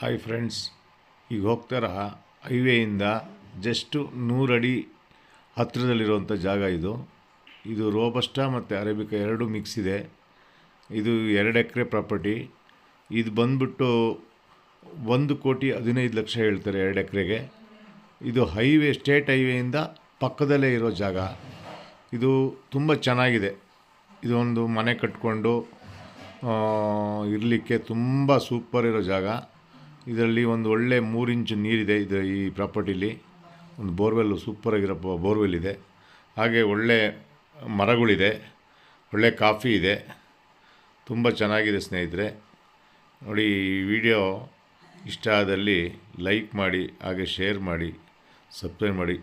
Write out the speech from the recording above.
Hi friends, ಈಗ ಹೋಗ್ತಾರ ಹೈವೇಯಿಂದ just 100 ಅಡಿ ಹತ್ತಿರದಲ್ಲಿರುವಂಥ ಜಾಗ ಇದು ರೋಬಸ್ಟಾ ಮತ್ತು ಅರೇಬಿಕಾ ಎರಡೂ ಮಿಕ್ಸ್ ಇದೆ. ಇದು 2 ಎಕರೆ ಪ್ರಾಪರ್ಟಿ. ಇದು ಬಂದ್ಬಿಟ್ಟು 1,15,00,000 ಹೇಳ್ತಾರೆ 2 ಎಕರೆಗೆ. ಇದು ಸ್ಟೇಟ್ ಹೈವೇಯಿಂದ ಪಕ್ಕದಲ್ಲೇ ಇರೋ ಜಾಗ. ಇದು ತುಂಬ ಚೆನ್ನಾಗಿದೆ. ಇದೊಂದು ಮನೆ ಕಟ್ಕೊಂಡು ಇರಲಿಕ್ಕೆ ತುಂಬ ಸೂಪರ್ ಇರೋ ಜಾಗ. ಇದರಲ್ಲಿ ಒಂದು ಒಳ್ಳೆ 3 ಇಂಚು ನೀರಿದೆ. ಈ ಪ್ರಾಪರ್ಟಿಲಿ ಒಂದು ಬೋರ್ವೆಲ್ಲು, ಸೂಪರಾಗಿರೋ ಬೋರ್ವೆಲ್ ಇದೆ. ಹಾಗೆ ಒಳ್ಳೆ ಮರಗಳಿದೆ, ಒಳ್ಳೆ ಕಾಫಿ ಇದೆ. ತುಂಬ ಚೆನ್ನಾಗಿದೆ ಸ್ನೇಹಿತರೆ. ನೋಡಿ, ಈ ವಿಡಿಯೋ ಇಷ್ಟ ಆದಲ್ಲಿ ಲೈಕ್ ಮಾಡಿ, ಹಾಗೆ ಶೇರ್ ಮಾಡಿ, ಸಬ್ಸ್ಕ್ರೈಬ್ ಮಾಡಿ.